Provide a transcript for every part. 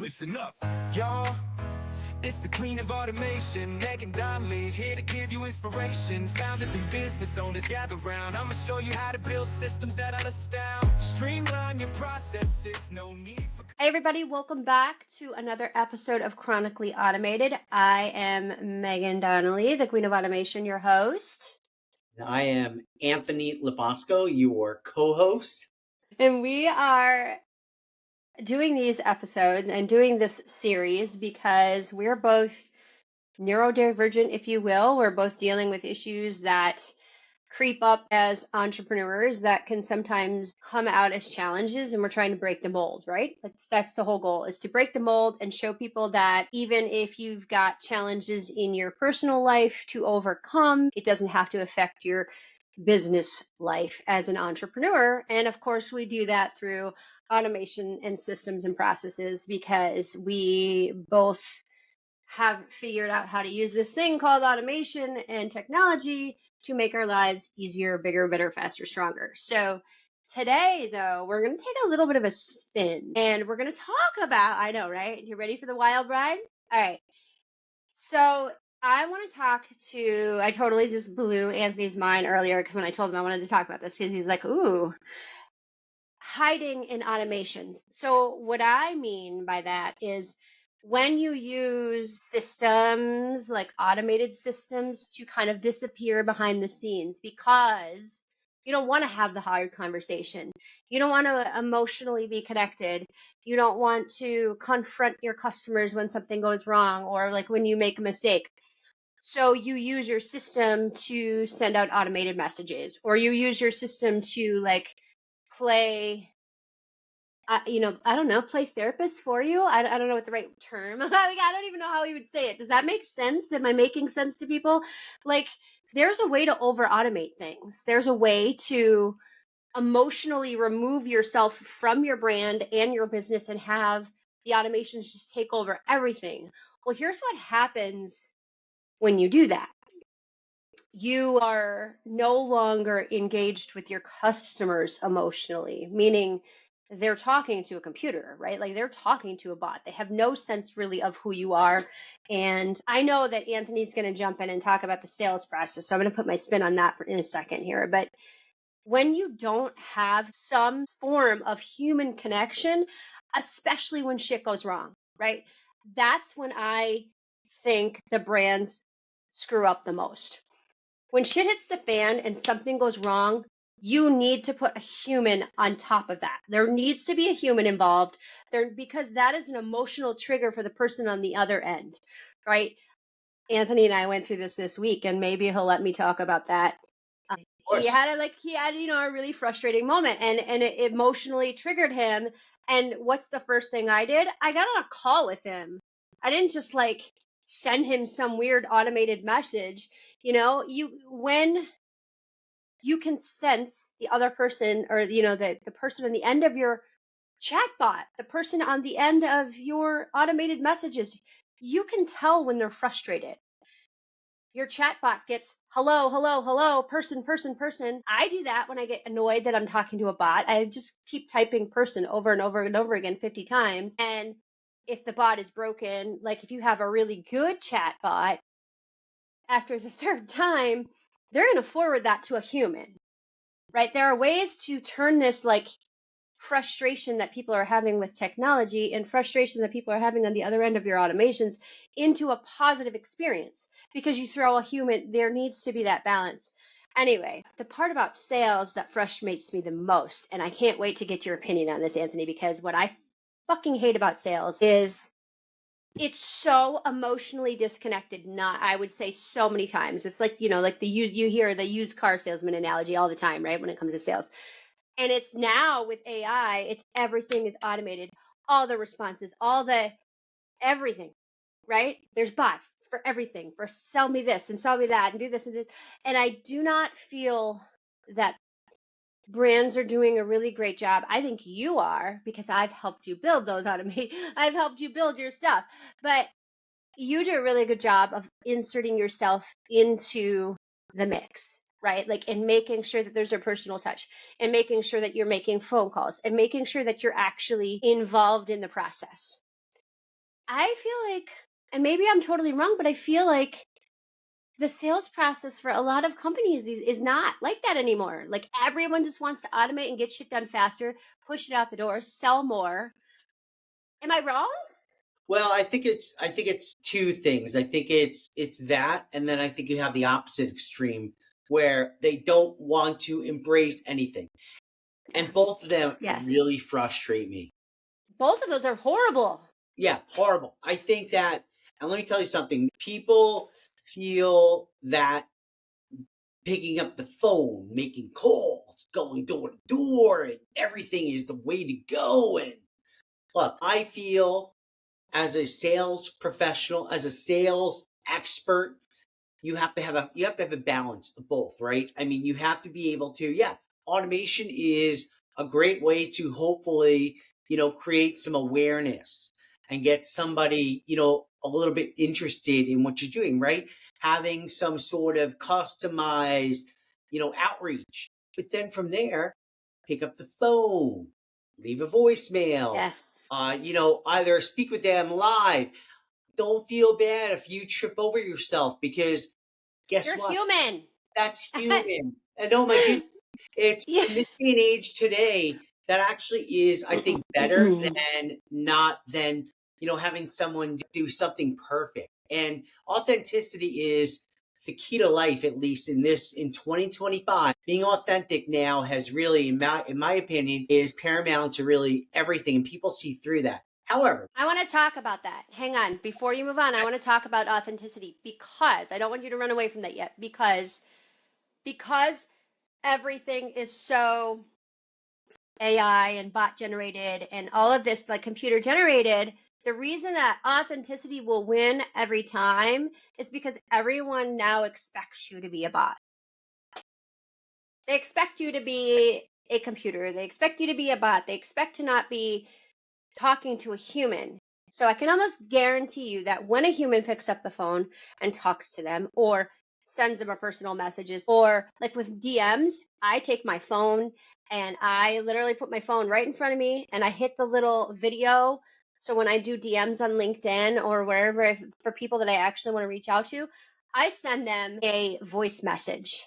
listen up, y'all. It's the Queen of Automation, Megan Donnelly, here to give you inspiration. Founders and business owners gather round. I'ma show you how to build systems that'll astound. Streamline your processes, no need for... Hey everybody, welcome back to another episode of Chronically Automated. I am Megan Donnelly, the Queen of Automation, your host. I am Anthony Labosco, your co-host. And we are doing these episodes and doing this series because we're both neurodivergent, if you will. We're both dealing with issues that creep up as entrepreneurs that can sometimes come out as challenges, and we're trying to break the mold, right? That's the whole goal, is to break the mold and show people that even if you've got challenges in your personal life to overcome, it doesn't have to affect your business life as an entrepreneur. And of course, we do that through automation and systems and processes because we both have figured out how to use this thing called automation and technology to make our lives easier, bigger, better, faster, stronger. So today, though, we're going to take a little bit of a spin and we're going to talk about, I know, right? You ready for the wild ride? All right. So I want to talk to, I totally just blew Anthony's mind earlier because when I told him I wanted to talk about this, because he's like, ooh, hiding in automations. So what I mean by that is when you use systems like automated systems to kind of disappear behind the scenes because you don't want to have the hard conversation. You don't want to emotionally be connected. You don't want to confront your customers when something goes wrong or like when you make a mistake. So you use your system to send out automated messages, or you use your system to like play, I don't know, play therapist for you. I don't know what the right term. Like, I don't even know how he would say it. Does that make sense? Am I making sense to people? Like, there's a way to over automate things. There's a way to emotionally remove yourself from your brand and your business and have the automations just take over everything. Well, here's what happens when you do that. You are no longer engaged with your customers emotionally, meaning they're talking to a computer, right? Like they're talking to a bot. They have no sense really of who you are. And I know that Anthony's going to jump in and talk about the sales process. So I'm going to put my spin on that in a second here. But when you don't have some form of human connection, especially when shit goes wrong, right? That's when I think the brands screw up the most. When shit hits the fan and something goes wrong, you need to put a human on top of that. There needs to be a human involved there because that is an emotional trigger for the person on the other end, right? Anthony and I went through this week, and maybe he'll let me talk about that. He had a really frustrating moment, and it emotionally triggered him. And what's the first thing I did? I got on a call with him. I didn't just like send him some weird automated message. When you can sense the other person, or the person on the end of your chatbot, the person on the end of your automated messages, you can tell when they're frustrated. Your chatbot gets hello, hello, hello, person, person, person. I do that when I get annoyed that I'm talking to a bot. I just keep typing person over and over and over again 50 times. And if the bot is broken, like if you have a really good chatbot, after the third time, they're going to forward that to a human, right? There are ways to turn this like frustration that people are having with technology and frustration that people are having on the other end of your automations into a positive experience. Because you throw a human, there needs to be that balance. Anyway, the part about sales that frustrates me the most, and I can't wait to get your opinion on this, Anthony, because what I fucking hate about sales is it's so emotionally disconnected. Not, I would say so many times. It's like, like you hear the used car salesman analogy all the time, right? When it comes to sales. And it's now with AI, it's everything is automated. All the responses, everything, right? There's bots for everything, for sell me this and sell me that and do this and this. And I do not feel that brands are doing a really great job. I think you are, because I've helped you build those I've helped you build your stuff. But you do a really good job of inserting yourself into the mix, right? Like, and making sure that there's a personal touch, and making sure that you're making phone calls, and making sure that you're actually involved in the process. I feel like, and maybe I'm totally wrong, but I feel like the sales process for a lot of companies is not like that anymore. Like everyone just wants to automate and get shit done faster, push it out the door, sell more. Am I wrong? Well, I think it's two things. I think it's that, and then I think you have the opposite extreme where they don't want to embrace anything. Yeah. And both of them Yes. really frustrate me. Both of those are horrible. Yeah, horrible. I think that, and let me tell you something, people feel that picking up the phone, making calls, going door to door, and everything is the way to go. And look, I feel as a sales professional, as a sales expert, you have to have a balance of both, right? I mean, you have to be able to, yeah, automation is a great way to hopefully, create some awareness and get somebody, a little bit interested in what you're doing, right? Having some sort of customized, outreach. But then from there, pick up the phone, leave a voicemail, Yes. either speak with them live. Don't feel bad if you trip over yourself because guess You're what? human. That's human. And oh my goodness, it's Yeah. in this day and age today that actually is, I think, better than having someone do something perfect. And authenticity is the key to life, at least in 2025. Being authentic now has really, in my opinion, is paramount to really everything, and people see through that. However, I want to talk about that. Hang on. Before you move on, I want to talk about authenticity because I don't want you to run away from that yet because everything is so AI and bot generated and all of this like computer generated, the reason that authenticity will win every time is because everyone now expects you to be a bot. They expect you to be a computer. They expect you to be a bot. They expect to not be talking to a human. So I can almost guarantee you that when a human picks up the phone and talks to them or sends them a personal messages or like with DMs, I take my phone and I literally put my phone right in front of me and I hit the little video. So when I do DMs on LinkedIn or wherever for people that I actually want to reach out to, I send them a voice message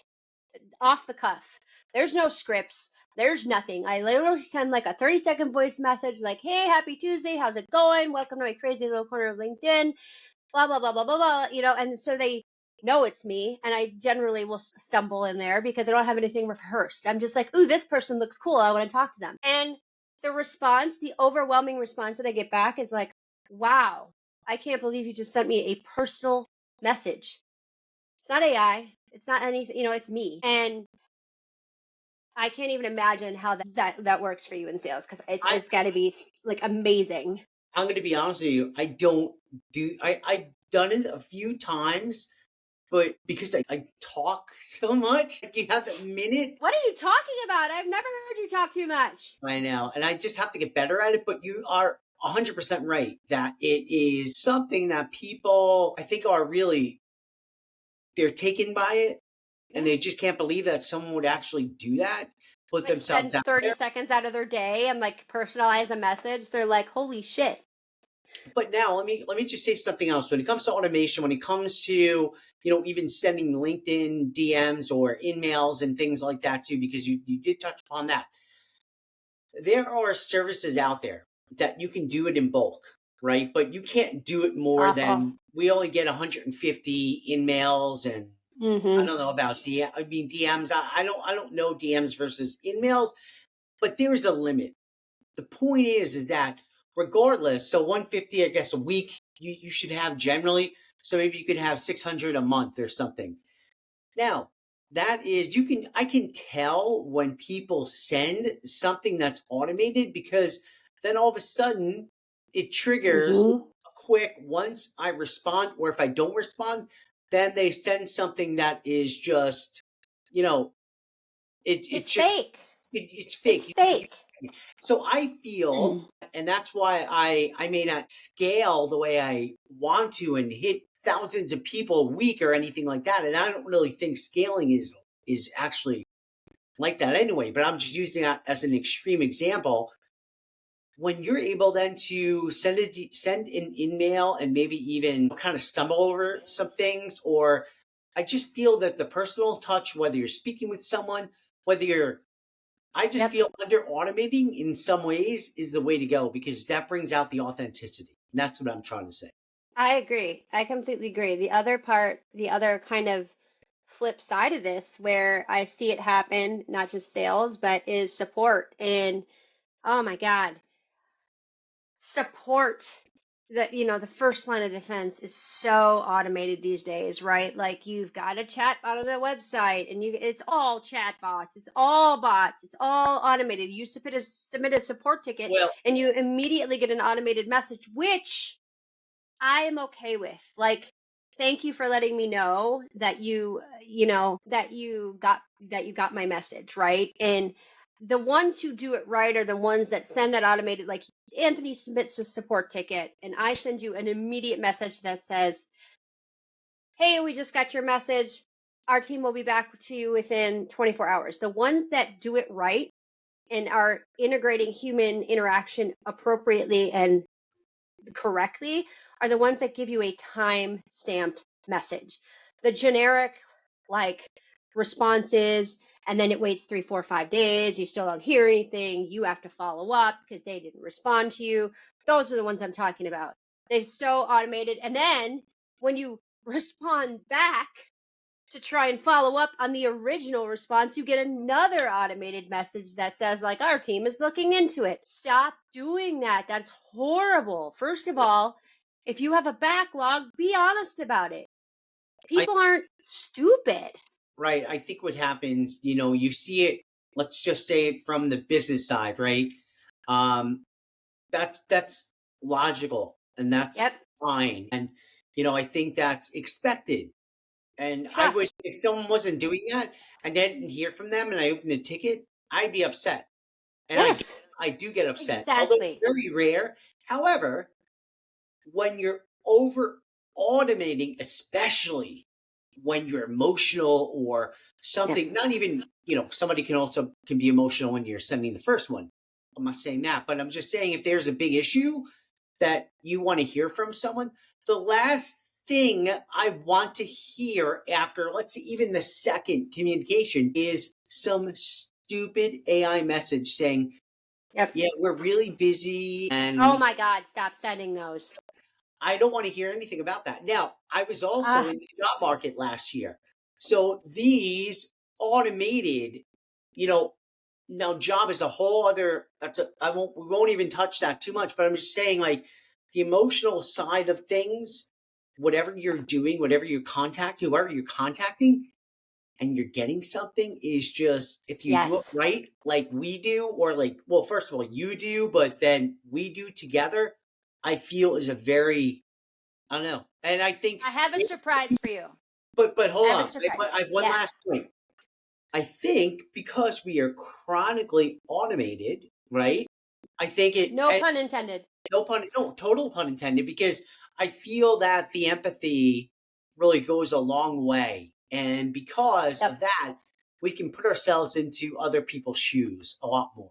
off the cuff. There's no scripts. There's nothing. I literally send like a 30-second voice message like, hey, happy Tuesday. How's it going? Welcome to my crazy little corner of LinkedIn. Blah, blah, blah, blah, blah, blah. And so they know it's me. And I generally will stumble in there because I don't have anything rehearsed. I'm just like, ooh, this person looks cool. I want to talk to them. And the response, the overwhelming response that I get back is like, wow, I can't believe you just sent me a personal message. It's not AI. It's not anything, it's me. And I can't even imagine how that works for you in sales because I it's got to be like amazing. I'm going to be honest with you. I don't do. I've done it a few times, but because I talk so much, like you have that minute. What are you talking about? I've never heard you talk too much. I know, and I just have to get better at it. But you are 100% right that it is something that people I think are really they're taken by it, and they just can't believe that someone would actually do that, put Like themselves spend out 30 there. seconds out of their day and like personalize a message. They're like, holy shit. But now let me just say something else. When it comes to automation, when it comes to even sending LinkedIn DMs or emails and things like that too, because you did touch upon that. There are services out there that you can do it in bulk, right? But you can't do it more Awful. than we only get 150 emails, and I don't know about DM. I mean DMs. I don't know DMs versus emails, but there is a limit. The point is that regardless, so 150, I guess, a week you should have generally. So maybe you could have 600 a month or something. Now, that is, I can tell when people send something that's automated because then all of a sudden it triggers a quick, once I respond, or if I don't respond, then they send something that is just, you know, it's It's just, fake. it's It's fake. fake. So I feel, and that's why I may not scale the way I want to and hit thousands of people a week or anything like that. And I don't really think scaling is actually like that anyway. But I'm just using that as an extreme example. when you're able then to send an email and maybe even kind of stumble over some things, or I just feel that the personal touch, whether you're speaking with someone, whether you're, I just Yep. feel under automating in some ways is the way to go, because that brings out the authenticity. And that's what I'm trying to say. I agree. I completely agree. The other part, the other kind of flip side of this, where I see it happen, not just sales, but is support. And oh my God, support that, the first line of defense is so automated these days, right? Like you've got a chat bot on a website and it's all chat bots, it's all bots, it's all automated. You submit a support ticket Well, and you immediately get an automated message, which I am okay with. Like, thank you for letting me know that you got my message, right? And the ones who do it right are the ones that send that automated, like Anthony submits a support ticket and I send you an immediate message that says, "Hey, we just got your message. Our team will be back to you within 24 hours." The ones that do it right and are integrating human interaction appropriately and correctly are the ones that give you a time stamped message. The generic, like, responses, and then it waits 3, 4, 5 days, you still don't hear anything, you have to follow up because they didn't respond to you. Those are the ones I'm talking about. They're so automated. And then when you respond back to try and follow up on the original response, you get another automated message that says, like, our team is looking into it. Stop doing that. That's horrible. First of all, if you have a backlog, be honest about it. I People aren't stupid. right. I think what happens, you see it, let's just say it from the business side, right? Um, that's logical and that's Yep. fine. And I think that's expected. And I would, Trust. if someone wasn't doing that and I didn't hear from them and I opened a ticket, I'd be upset. And Yes. I do get upset, although Exactly. very rare. However, when you're over automating, especially when you're emotional or Yep. something, not even, somebody can be emotional when you're sending the first one. I'm not saying that, but I'm just saying if there's a big issue that you want to hear from someone, the last thing I want to hear after, let's say, even the second communication is some stupid AI message saying, Yep. yeah, we're really busy Oh and my God, stop sending those. I don't want to hear anything about that. Now, I was also Ah, in the job market last year. So these automated, you know, now job is a whole other, we won't even touch that too much, but I'm just saying, like, the emotional side of things, whatever you're doing, whatever you're contacting, whoever you're contacting, and you're getting something is just, if you do it yes. right, like we do, or like, well, first of all, you do, but then we do together, I feel is a very, I don't know. And I think, I have a surprise for you. but I hold have a on. surprise. I have one Yeah. last point. I think because we are chronically automated, right? I think No and pun intended. no, total pun intended, because I feel that the empathy really goes a long way. And because Yep. of that, we can put ourselves into other people's shoes a lot more.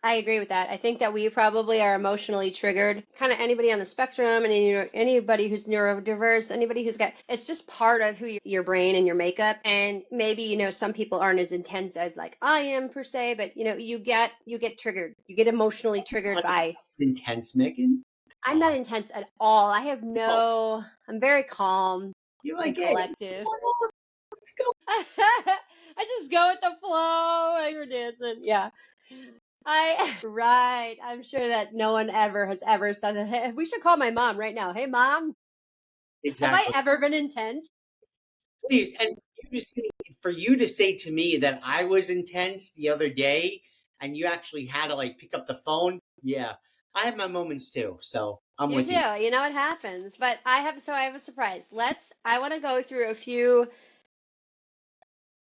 I agree with that. I think that we probably are emotionally triggered. Kind of anybody on the spectrum, and anybody who's neurodiverse, anybody who's got, it's just part of who your brain and your makeup. And maybe some people aren't as intense as like I am per se, but you get triggered. You get emotionally triggered by. Intense, Megan. I'm not God. intense at all. Oh, I'm very calm you're and like, hey, collective. let's go. I just go with the flow. Like we're dancing. Yeah. Right. I'm sure that no one ever has ever said that. Hey, we should call my mom right now. Hey, mom, have I Exactly. ever been intense? Please, and for you to say to me that I was intense the other day and you actually had to like pick up the phone, yeah, I have my moments too. So I'm You with do. you. You know what happens. But I have a surprise. I want to go through a few.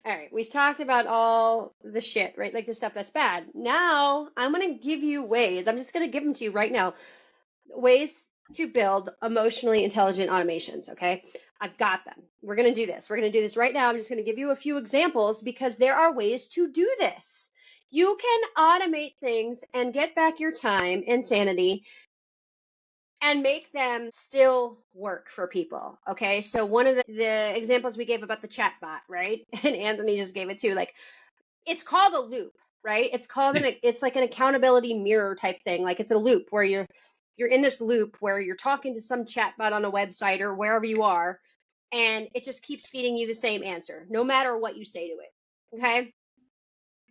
All right. We've talked about all the shit, right? Like the stuff that's bad. Now I'm going to give you ways. I'm just going to give them to you right now. Ways to build emotionally intelligent automations, okay? I've got them. We're going to do this. We're going to do this right now. I'm just going to give you a few examples because there are ways to do this. You can automate things and get back your time and sanity and make them still work for people. Okay. So one of the examples we gave about the chat bot, right? And Anthony just gave it too. Like, it's called a loop, right? It's like an accountability mirror type thing. Like, it's a loop where you're in this loop where you're talking to some chatbot on a website or wherever you are, and it just keeps feeding you the same answer, no matter what you say to it. Okay.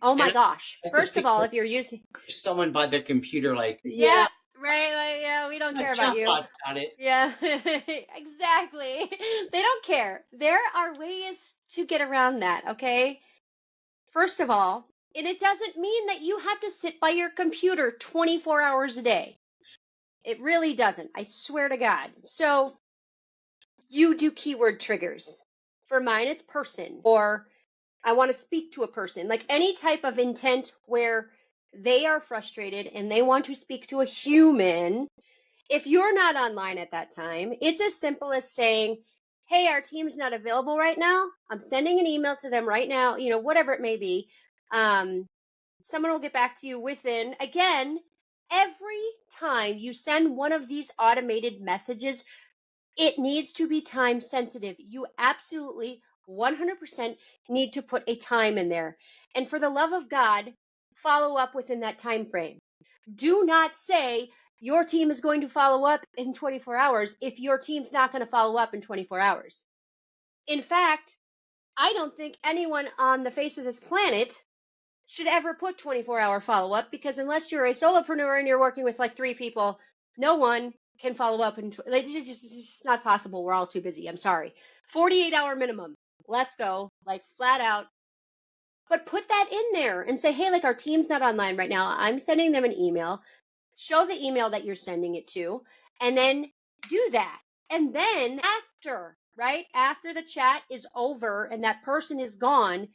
Oh my And gosh. I just First of all, picture if you're using, someone by their computer, like, yeah, yeah, right, like, yeah, we don't my care about you. chatbot's got it. Yeah, exactly. They don't care. There are ways to get around that, okay? First of all, and it doesn't mean that you have to sit by your computer 24 hours a day. It really doesn't. I swear to God. So you do keyword triggers. For mine, it's person, or I want to speak to a person. Like, any type of intent where they are frustrated and they want to speak to a human. If you're not online at that time, it's as simple as saying, hey, our team's not available right now. I'm sending an email to them right now, whatever it may be. Someone will get back to you within, again, every time you send one of these automated messages, it needs to be time sensitive. You absolutely 100% need to put a time in there. And for the love of God, follow up within that time frame. Do not say your team is going to follow up in 24 hours if your team's not going to follow up in 24 hours. In fact, I don't think anyone on the face of this planet should ever put 24-hour follow-up, because unless you're a solopreneur and you're working with like 3 people, no one can follow up. It's just not possible. We're all too busy. I'm sorry. 48-hour minimum. Let's go. Like, flat out. But put that in there and say, hey, like, our team's not online right now. I'm sending them an email. Show the email that you're sending it to, and then do that. And then after the chat is over and that person is gone,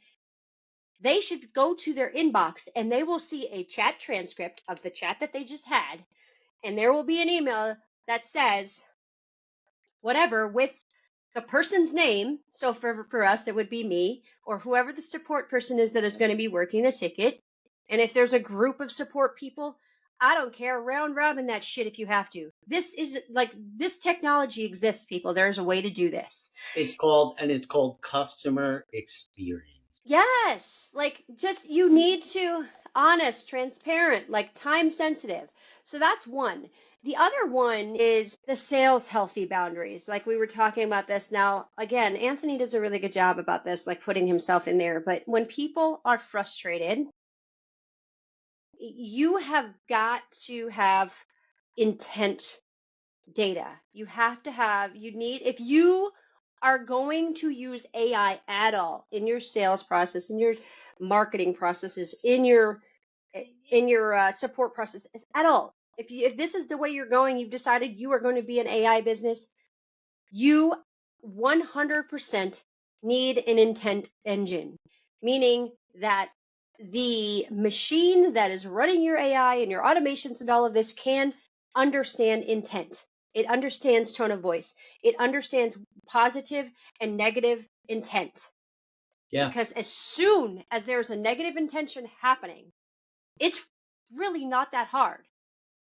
they should go to their inbox and they will see a chat transcript of the chat that they just had. And there will be an email that says whatever with the person's name. So for us, it would be me or whoever the support person is that is going to be working the ticket. And if there's a group of support people, I don't care. Round robin that shit if you have to. This technology exists, people. There's a way to do this. It's called customer experience. Yes, like, just, you need to, honest, transparent, like, time sensitive. So that's one. The other one is the sales healthy boundaries. Like, we were talking about this. Now, again, Anthony does a really good job about this, like putting himself in there. But when people are frustrated, you have got to have intent data. If you are going to use AI at all in your sales process, in your marketing processes, in your support process at all, if this is the way you're going, you've decided you are going to be an AI business, you 100% need an intent engine, meaning that the machine that is running your AI and your automations and all of this can understand intent. It understands tone of voice. It understands positive and negative intent. Yeah. Because as soon as there's a negative intention happening, it's really not that hard.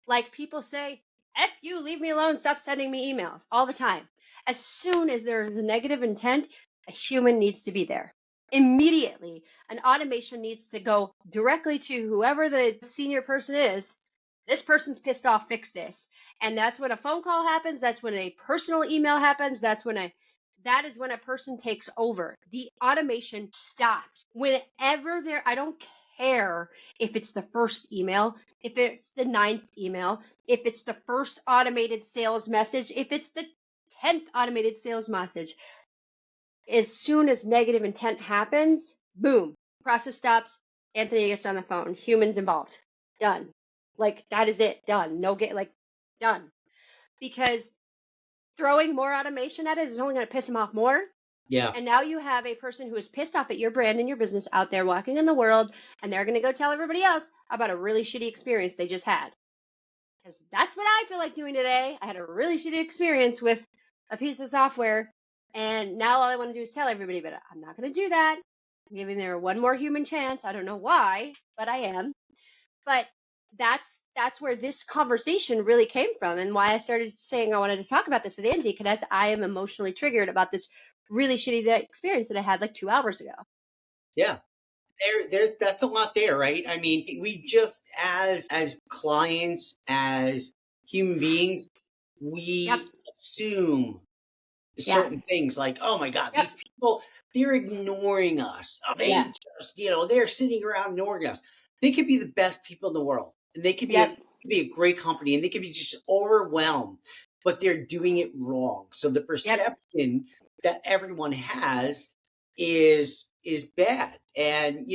Like, people say, F you, leave me alone, stop sending me emails all the time. As soon as there is a negative intent, a human needs to be there. Immediately, an automation needs to go directly to whoever the senior person is. This person's pissed off, fix this. And that's when a phone call happens. That's when a personal email happens. That is when a person takes over. The automation stops. Whenever I don't care if it's the first email, if it's the 9th email, if it's the first automated sales message, if it's the 10th automated sales message. As soon as negative intent happens, boom, process stops. Anthony gets on the phone. Humans involved. Done. Like, that is it. Done. Done. Because throwing more automation at it is only going to piss him off more. Yeah. And now you have a person who is pissed off at your brand and your business out there walking in the world, and they're going to go tell everybody else about a really shitty experience they just had. Because that's what I feel like doing today. I had a really shitty experience with a piece of software, and now all I want to do is tell everybody about it. I'm not going to do that. I'm giving her one more human chance. I don't know why, but I am. But that's where this conversation really came from, and why I started saying I wanted to talk about this with Andy, because I am emotionally triggered about this really shitty experience that I had like 2 hours ago. Yeah. That's a lot there, right? I mean, we just as clients, as human beings, Yep. we assume Yeah. certain things like, oh my God, Yep. these people, they're ignoring us. Yeah. They just, they're sitting around ignoring us. They could be the best people in the world, and they could Yep. be a great company, and they could be just overwhelmed, but they're doing it wrong. So the Yep. perception that everyone has is bad. And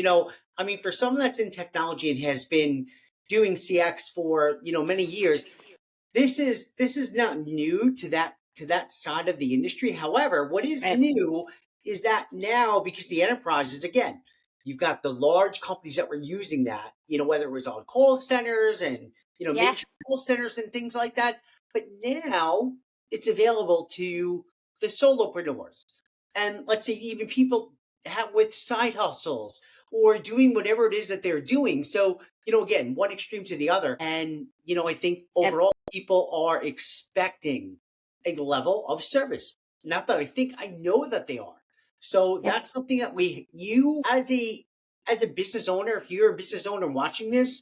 I mean, for someone that's in technology and has been doing CX for many years, this is not new to that side of the industry. However, what is Right. new is that now, because the enterprises, again, you've got the large companies that were using that, whether it was on call centers and Yeah. major call centers and things like that. But now it's available to the solopreneurs, and let's say even people with side hustles or doing whatever it is that they're doing. So again, one extreme to the other. And I think Yep. overall people are expecting a level of service. Not that I think, I know that they are. So Yep. that's something that you as a business owner, if you're a business owner watching this,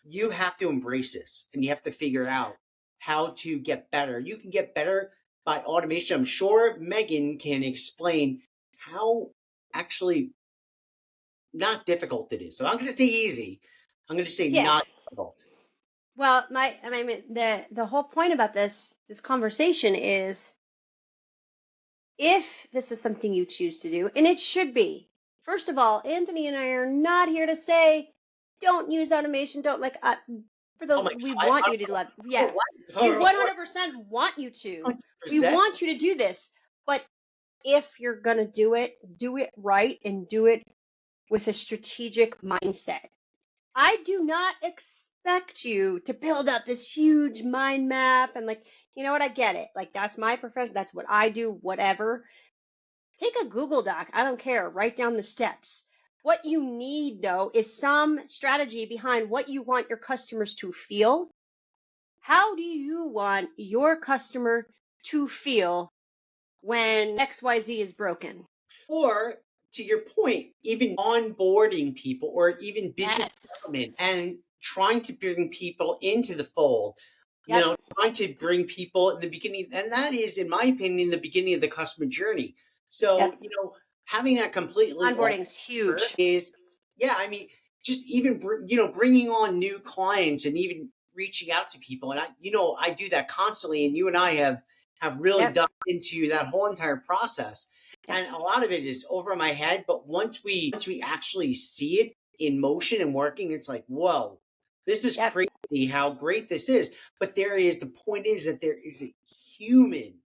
you have to embrace this, and you have to figure out how to get better. You can get better by automation. I'm sure Megan can explain how actually not difficult it is. So I'm going to say easy. I'm going to say Yeah. not difficult. Well, I mean, the whole point about this conversation is, if this is something you choose to do, and it should be. First of all, Anthony and I are not here to say don't use automation. Don't like for Oh my the we God. want you to love. Yeah, we 100% want you to. We 100%. want you to do this, but if you're gonna do it right and do it with a strategic mindset. I do not expect you to build out this huge mind map and, like, you know what, I get it. Like, that's my profession, that's what I do, whatever. Take a Google Doc, I don't care, write down the steps. What you need, though, is some strategy behind what you want your customers to feel. How do you want your customer to feel when XYZ is broken? Or to your point, even onboarding people or even business Yes. development and trying to bring people into the fold, Yep. trying to bring people in the beginning. And that is, in my opinion, the beginning of the customer journey. So, Yep. having that completely Onboarding is huge. is, yeah, I mean, just even, bringing on new clients and even reaching out to people. And I do that constantly. And you and I have really Yep. dug into that whole entire process. Yep. And a lot of it is over my head. But once we actually see it in motion and working, it's like, whoa, this is Yep. crazy how great this is. But the point is that there is a human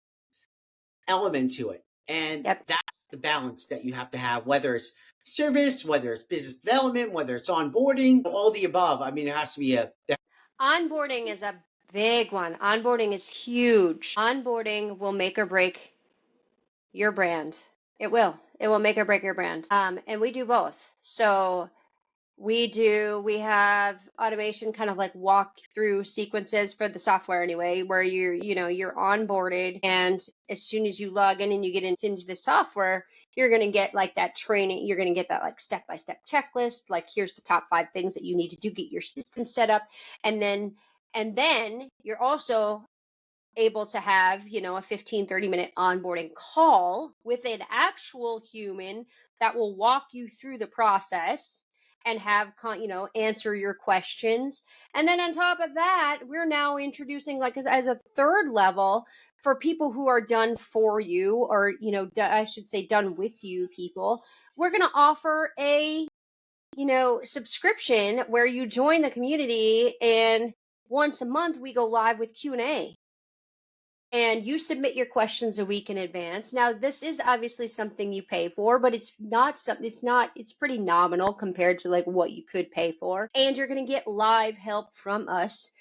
element to it. And Yep. that's the balance that you have to have, whether it's service, whether it's business development, whether it's onboarding, all the above. I mean, it has to be Onboarding is a big one. Onboarding is huge. Onboarding will make or break your brand. It will. It will make or break your brand. And we do both. So we have automation kind of like walk through sequences for the software anyway, where you're onboarded, and as soon as you log in and you get into the software, you're going to get like that training. You're going to get that like step-by-step checklist. Like, here's the top 5 things that you need to do, get your system set up. And then you're also able to have, a 15-30 minute onboarding call with an actual human that will walk you through the process and have, answer your questions. And then on top of that, we're now introducing, like, as a third level for people who are done for you, or, I should say done with you people. We're going to offer a, subscription where you join the community, and once a month we go live with Q&A, and you submit your questions a week in advance. Now, this is obviously something you pay for, but it's pretty nominal compared to like what you could pay for. And you're going to get live help from us.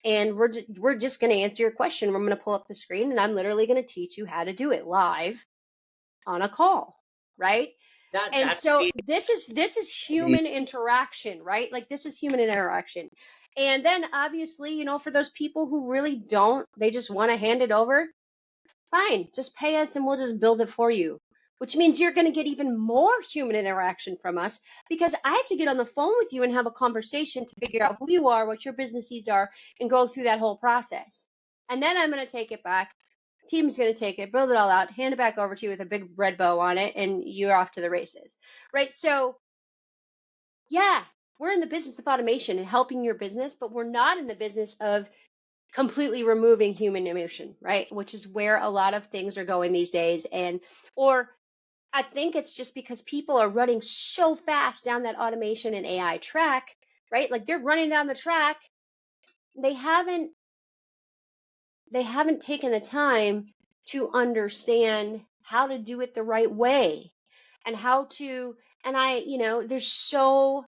And we're just going to answer your question. We're going to pull up the screen, and I'm literally going to teach you how to do it live on a call, right? And That's so this is human interaction, right? Like this is human interaction. And then obviously, you know, for those people who really don't, they just want to hand it over, fine, just pay us and we'll just build it for you. Which means you're going to get even more human interaction from us because I have to get on the phone with you and have a conversation to figure out who you are, what your business needs are, and go through that whole process. And then I'm going to take it back. Team's going to take it, build it all out, hand it back over to you with a big red bow on it, and you're off to the races, right? So, yeah, we're in the business of automation and helping your business, but we're not in the business of completely removing human emotion, right? Which is where a lot of things are going these days. Or I think it's just because people are running so fast down that automation and AI track, right? Like they're running down the track. They haven't taken the time to understand how to do it the right way and how to, and there's so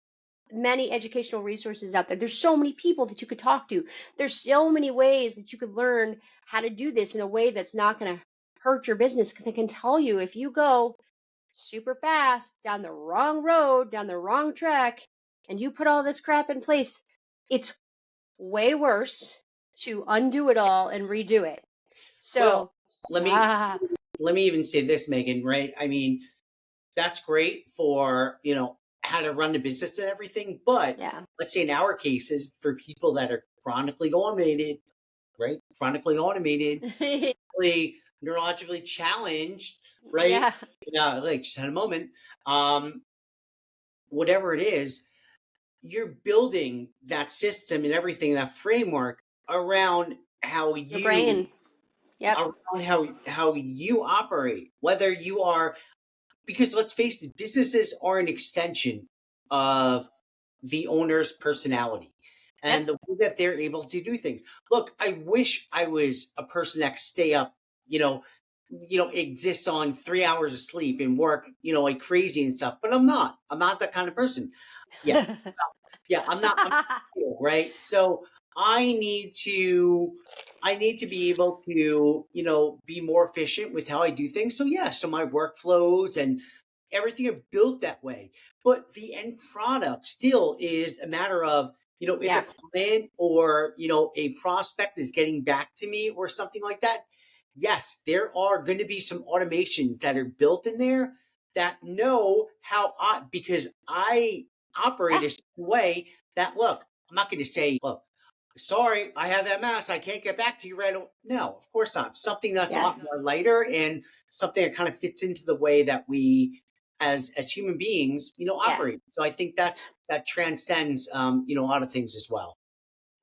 many educational resources out there. There's so many people that you could talk to. There's so many ways that you could learn how to do this in a way that's not going to hurt your business. Because I can tell you, if you go super fast down the wrong road, down the wrong track, and you put all this crap in place, it's way worse to undo it all and redo it. well. So Let me stop. let me even say this, Megan. Right? I mean, that's great for how to run the business and everything. But Yeah. let's say in our cases, for people that are chronically automated, right? Chronically automated, really neurologically challenged, right? Yeah. Like just had a moment. Um, Whatever it is, you're building that system and everything, that framework around how Your you brain. Yep. around how you operate, whether you are, because let's face it, businesses are an extension of the owner's personality Yep. and the way that they're able to do things. Look, I wish I was a person that could stay up, exists on 3 hours of sleep and work, like crazy and stuff, but I'm not. I'm not that kind of person. Yeah, yeah, I'm right. So I need to I need to be able to, be more efficient with how I do things. So yeah, so my workflows and everything are built that way. But the end product still is a matter of, if a Yeah. client or, a prospect is getting back to me or something like that, yes, there are going to be some automations that are built in there that know because I operate Yeah. a certain way that, look, I'm not going to say, look, sorry, I have MS. I can't get back to you right away. No, of course not. Something that's a Yeah. lot more lighter and something that kind of fits into the way that we, as human beings, Yeah. operate. So I think that transcends, a lot of things as well.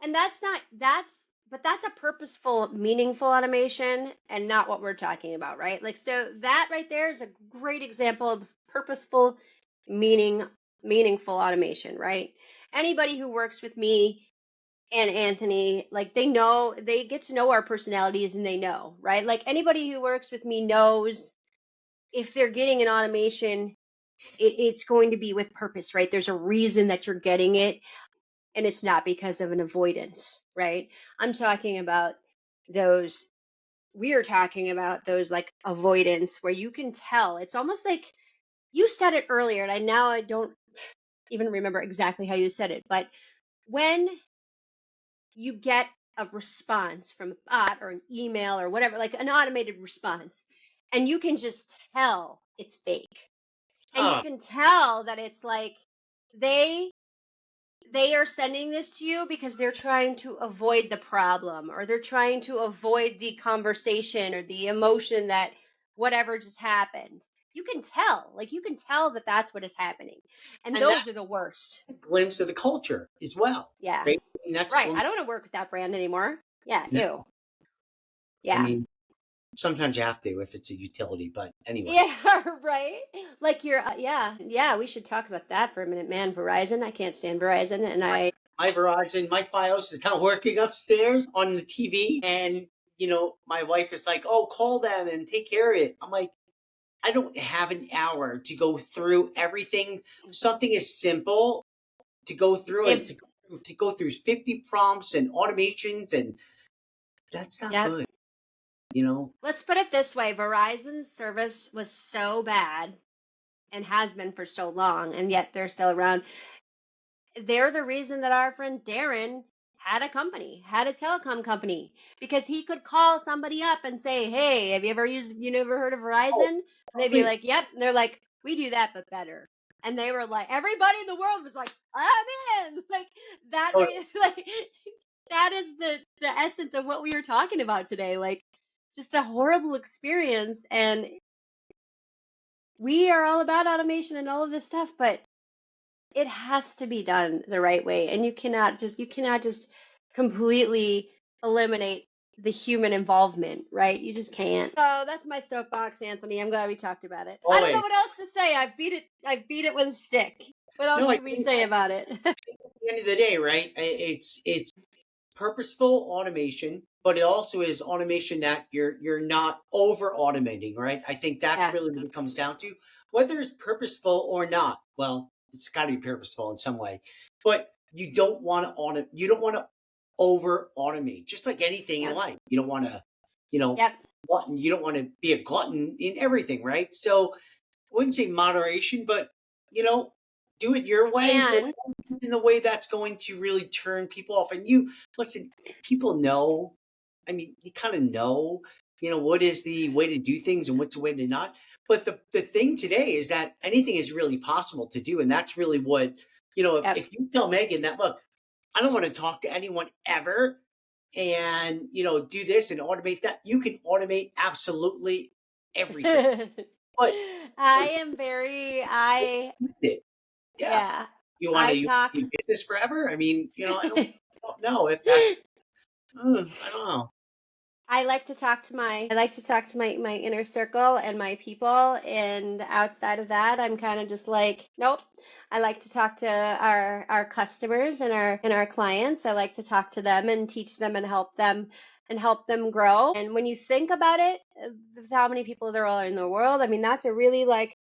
And that's a purposeful, meaningful automation and not what we're talking about, right? Like, so that right there is a great example of purposeful, meaningful automation, right? Anybody who works with me and Anthony, like they get to know our personalities and they know, right? Like anybody who works with me knows if they're getting an automation, it's going to be with purpose, right? There's a reason that you're getting it and it's not because of an avoidance, right? I'm talking about those, we are talking about those like avoidance where you can tell. It's almost like you said it earlier, and I don't even remember exactly how you said it, but when you get a response from a bot or an email or whatever, like an automated response, and you can just tell it's fake. And you Oh, can tell that it's like they they are sending this to you because they're trying to avoid the problem or they're trying to avoid the conversation or the emotion that whatever just happened. You can tell that that's what is happening. And and that's those are the worst. a glimpse of the culture as well, Yeah. right? I mean, that's a Right. I glimpse. don't want to work with that brand anymore. Yeah. No, Ew. I Yeah. mean, sometimes you have to if it's a utility, but anyway. Yeah. Right. Like yeah. We should talk about that for a minute, man. Verizon. I can't stand Verizon. And My Verizon, my Fios is not working upstairs on the TV. And, my wife is like, oh, call them and take care of it. I'm like, I don't have an hour to go through everything. Something as simple to go through and they, to go through 50 prompts and automations. And that's not yeah. good, Let's put it this way. Verizon's service was so bad and has been for so long, and yet they're still around. They're the reason that our friend Darren had a company, had a telecom company, because he could call somebody up and say, "Hey, have you never heard of Oh, Verizon?" And they'd be complete. like, "Yep." And they're like, "We do that, but better." And they were like, everybody in the world was like, "I'm in!" Like that, Oh, like that is the essence of what we were talking about today. Like just a horrible experience, and we are all about automation and all of this stuff, but it has to be done the right way, and you cannot just completely eliminate the human involvement, right? You just can't. So that's my soapbox, Anthony. I'm glad we talked about it. I don't know always. what else to say. I beat it with a stick. What else No, can we say about it? at the end of the day, right? It's purposeful automation, but it also is automation that you're not over automating, right? I think that's Yeah. really what it comes down to. Whether it's purposeful or not, well, it's got to be purposeful in some way, but you don't want to you don't want to over automate. Just like anything in Yep. life, you don't want to, you know, Yep. glutton. You don't want to be a glutton in everything, right? So I wouldn't say moderation, but you know, do it your way, but And in a way that's going to really turn people off. And you listen, people know. I mean, you kind of know, what is the way to do things and what's the way to not. But the thing today is that anything is really possible to do, and that's really what yep. If you tell Megan that, look, I don't want to talk to anyone ever, and do this and automate that, you can automate absolutely everything. But I am very I it. Yeah. yeah. You want I to talk do business forever? I mean, I don't know if that's, I don't know. I like to talk to my inner circle and my people, and outside of that I'm kind of just like, nope. I like to talk to our customers and our clients. I like to talk to them and teach them and help them grow. And when you think about it, how many people there are in the world, I mean, that's a really like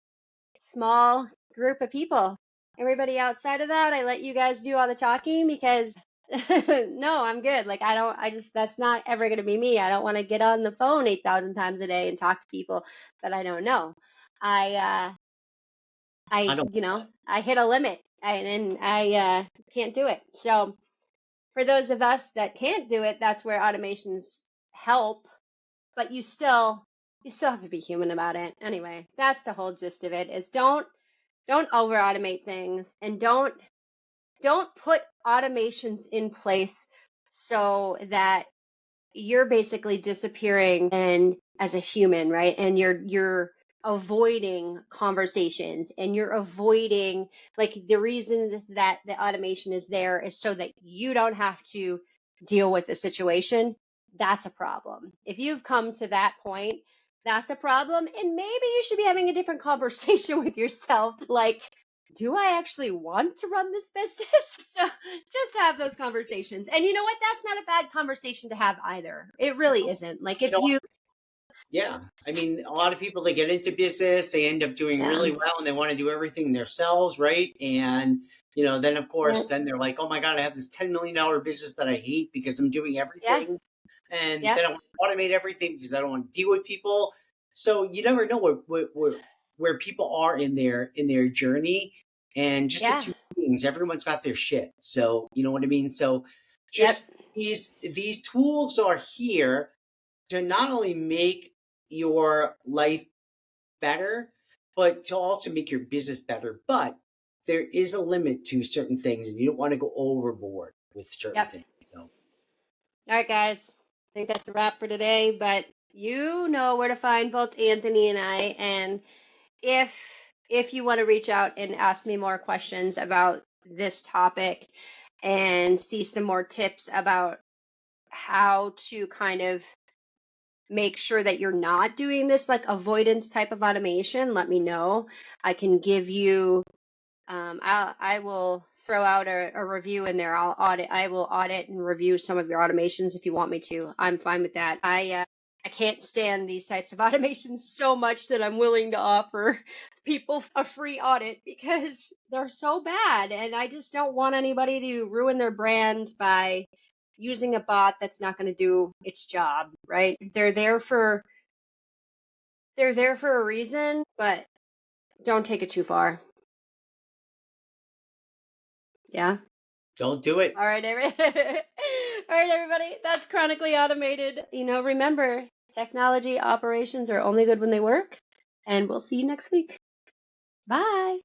small group of people. Everybody outside of that, I let you guys do all the talking because no, I'm good. Like that's not ever going to be me. I don't want to get on the phone 8,000 times a day and talk to people that I don't know. I I I don't. I hit a limit, and I can't do it. So for those of us that can't do it, that's where automations help, but you still have to be human about it. Anyway, that's the whole gist of it, is don't over automate things, and don't put automations in place so that you're basically disappearing and as a human, right? And you're avoiding conversations, and you're avoiding, like, the reason that the automation is there is so that you don't have to deal with the situation. That's a problem. If you've come to that point, that's a problem, and maybe you should be having a different conversation with yourself, like, do I actually want to run this business? So just have those conversations. And you know what? That's not a bad conversation to have either. It really isn't. Like, You if know, you, yeah. I mean, a lot of people, they get into business, they end up doing yeah, really well, and they want to do everything themselves, right? And then of yeah, course, then they're like, oh my god, I have this $10 million business that I hate because I'm doing yeah, everything, and yeah, then I want to automate everything because I don't want to deal with people. So you never know where people are in their journey, and just as yeah, human beings, everyone's got their shit. So you know what I mean. So yep, just these tools are here to not only make your life better, but to also make your business better. But there is a limit to certain things, and you don't want to go overboard with certain yep. things. So All right, guys. I think that's a wrap for today, but you know where to find both Anthony and I. And if you want to reach out and ask me more questions about this topic and see some more tips about how to kind of make sure that you're not doing this like avoidance type of automation, let me know. I can give you I will throw out a review in there. I will audit and review some of your automations if you want me to. I'm fine with that. I can't stand these types of automations so much that I'm willing to offer people a free audit because they're so bad, and I just don't want anybody to ruin their brand by using a bot that's not going to do its job, right? They're there for a reason, but don't take it too far. Yeah. Don't do it. All right, all right, everybody. That's Chronically Automated. Remember, technology operations are only good when they work. And we'll see you next week. Bye.